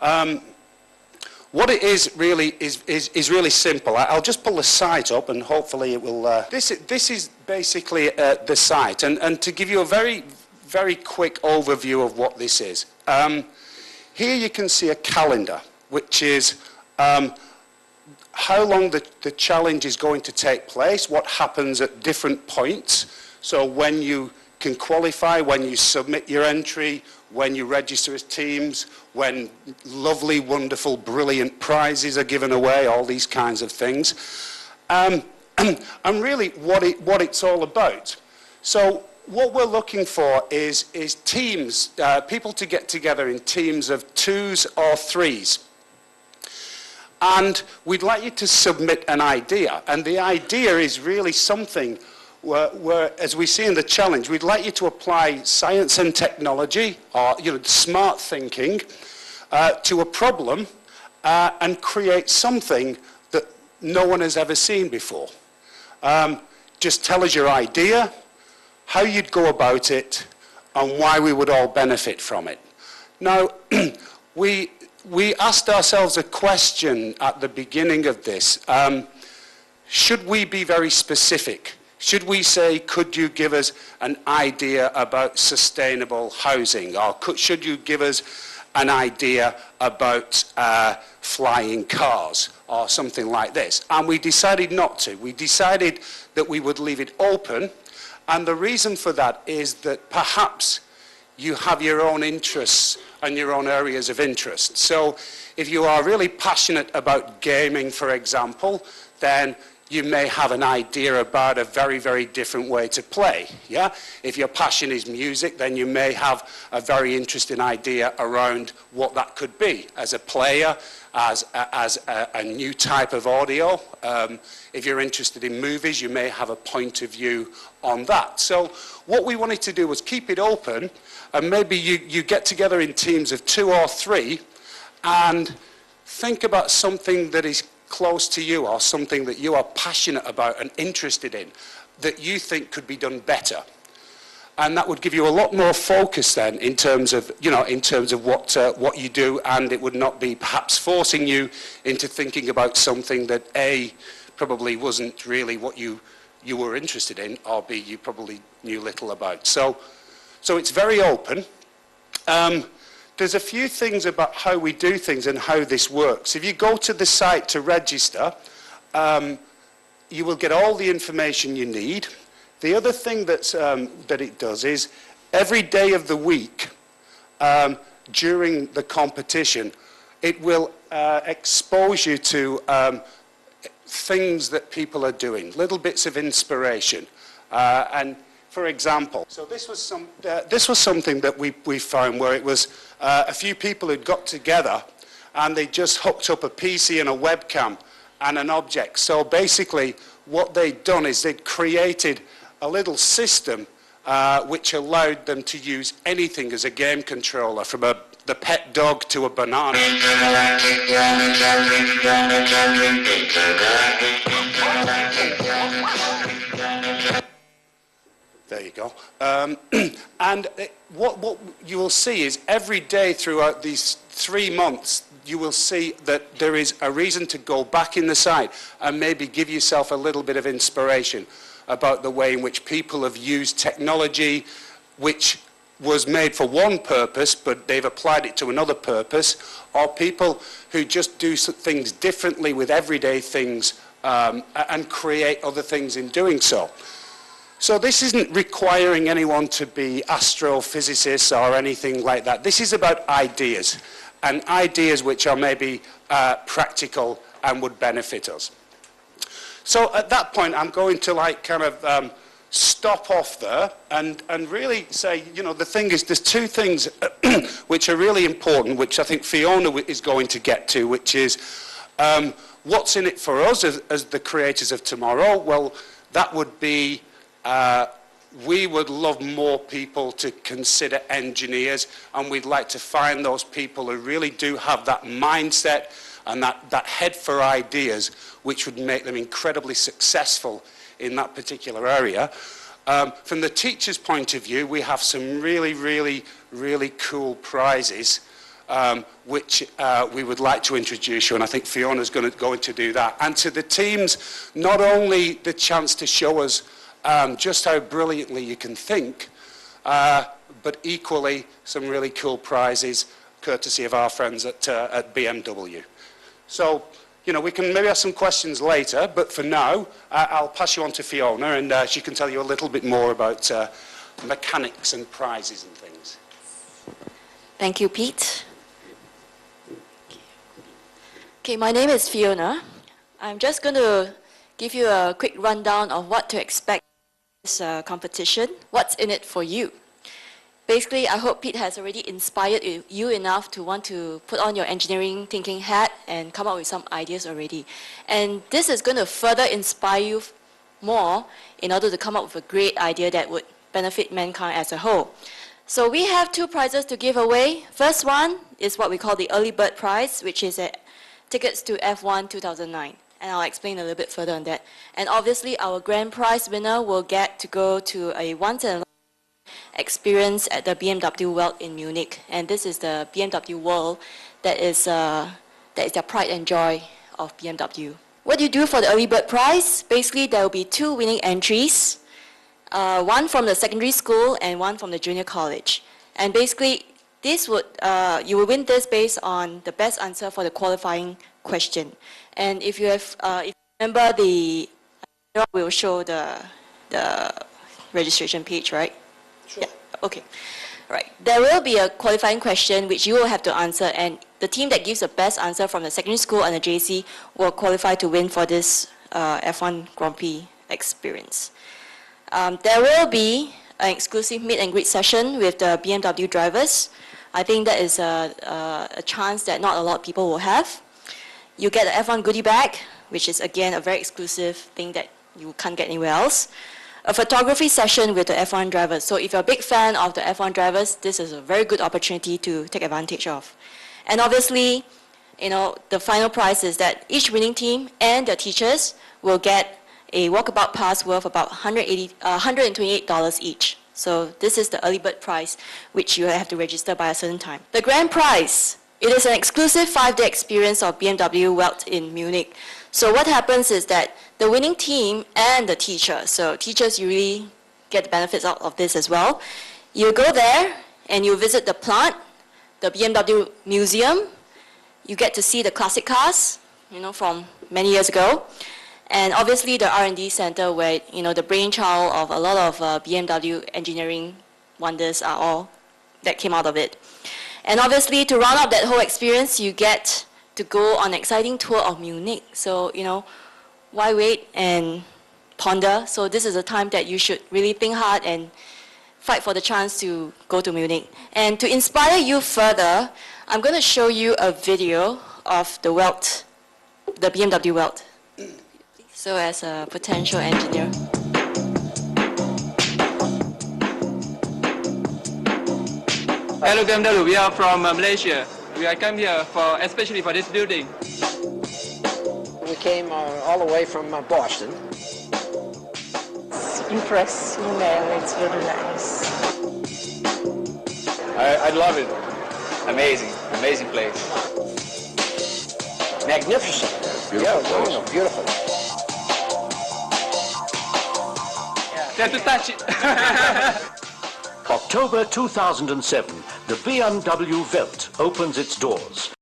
What it is really is really simple. I'll just pull the site up and hopefully it will... This is basically the site. And to give you a very, very quick overview of what this is. Here you can see a calendar, which is how long the challenge is going to take place, what happens at different points. So when you can qualify, when you submit your entry, when you register as teams, when lovely, wonderful, brilliant prizes are given away, all these kinds of things. And really what it's all about. So what we're looking for is teams, people to get together in teams of 2s or 3s. And we'd like you to submit an idea. And the idea is really something where, as we see in the challenge, we'd like you to apply science and technology, or smart thinking, to a problem and create something that no one has ever seen before. Just tell us your idea, how you'd go about it, and why we would all benefit from it. Now, we asked ourselves a question at the beginning of this. Should we be very specific? Should we say, could you give us an idea about sustainable housing? Or should you give us an idea about flying cars or something like this? And we decided not to. We decided that we would leave it open. And the reason for that is that perhaps you have your own interests and your own areas of interest. So if you are really passionate about gaming, for example, then you may have an idea about a very, very different way to play, yeah? If your passion is music, then you may have a very interesting idea around what that could be as a player, as a new type of audio. If you're interested in movies, you may have a point of view on that. So what we wanted to do was keep it open, and maybe you get together in teams of 2 or 3 and think about something that is close to you or something that you are passionate about and interested in that you think could be done better. And that would give you a lot more focus then in terms of, what you do, and it would not be perhaps forcing you into thinking about something that A, probably wasn't really what you were interested in, or B, you probably knew little about. So it's very open. There's a few things about how we do things and how this works. If you go to the site to register, you will get all the information you need. The other thing that it does is every day of the week during the competition, it will expose you to things that people are doing, little bits of inspiration. And for example, so this was something that we found where it was a few people who'd got together and they just hooked up a PC and a webcam and an object. So basically what they'd done is they'd created a little system which allowed them to use anything as a game controller, from the pet dog to a banana. There you go. And what you will see is every day throughout these 3 months, you will see that there is a reason to go back in the site and maybe give yourself a little bit of inspiration about the way in which people have used technology which was made for one purpose, but they've applied it to another purpose, or people who just do things differently with everyday things and create other things in doing so. So this isn't requiring anyone to be astrophysicists or anything like that. This is about ideas, and ideas which are maybe practical and would benefit us. So at that point, I'm going to stop off there and really say, the thing is, there's 2 things which are really important, which I think Fiona is going to get to, which is what's in it for us as the creators of tomorrow. Well, that would be we would love more people to consider engineers, and we'd like to find those people who really do have that mindset and that head for ideas, which would make them incredibly successful in that particular area. From the teacher's point of view, we have some really, really, really cool prizes which we would like to introduce you, and I think Fiona's going to do that. And to the teams, not only the chance to show us just how brilliantly you can think, but equally some really cool prizes courtesy of our friends at BMW. So, you know, we can maybe ask some questions later, but for now, I'll pass you on to Fiona, and she can tell you a little bit more about mechanics and prizes and things. Thank you, Pete. Okay, my name is Fiona. I'm just going to give you a quick rundown of what to expect in this competition. What's in it for you? Basically, I hope Pete has already inspired you enough to want to put on your engineering thinking hat and come up with some ideas already. And this is going to further inspire you more in order to come up with a great idea that would benefit mankind as a whole. So we have two prizes to give away. First one is what we call the early bird prize, which is tickets to F1 2009. And I'll explain a little bit further on that. And obviously, our grand prize winner will get to go to a once-in-a-lifetime experience at the BMW World in Munich. And this is the BMW World that is the pride and joy of BMW. What do you do for the early bird prize? Basically, there will be two winning entries, one from the secondary school and one from the junior college. And basically, this would you will win this based on the best answer for the qualifying question. And if you have, if you remember, we'll show the registration page, right? Sure. Yeah. Okay. Right. There will be a qualifying question which you will have to answer, and the team that gives the best answer from the secondary school and the JC will qualify to win for this F1 Grand Prix experience. There will be an exclusive meet and greet session with the BMW drivers. I think that is a chance that not a lot of people will have. You get an F1 goodie bag, which is again a very exclusive thing that you can't get anywhere else. A photography session with the F1 drivers. So if you're a big fan of the F1 drivers, this is a very good opportunity to take advantage of. And obviously, you know, the final prize is that each winning team and their teachers will get a walkabout pass worth about $128 each. So this is the early bird prize, which you have to register by a certain time. The grand prize, it is an exclusive 5-day experience of BMW Welt in Munich. So what happens is that the winning team and the teacher, so teachers, you really get the benefits out of this as well. You go there and you visit the plant, the BMW museum. You get to see the classic cars, you know, from many years ago. And obviously the R&D center where, you know, the brainchild of a lot of BMW engineering wonders are all that came out of it. And obviously to round up that whole experience, you get to go on an exciting tour of Munich. So, you know, why wait and ponder? So this is a time that you should really think hard and fight for the chance to go to Munich. And to inspire you further, I'm going to show you a video of the Welt, the BMW Welt. So as a potential engineer. Hello BMW, we are from Malaysia. We are come here especially for this building. We came all the way from Boston. It's impressive email, it's very nice. I love it. Amazing, amazing place. Magnificent. Beautiful. Beautiful. You have to touch it. October 2007, the BMW Welt opens its doors.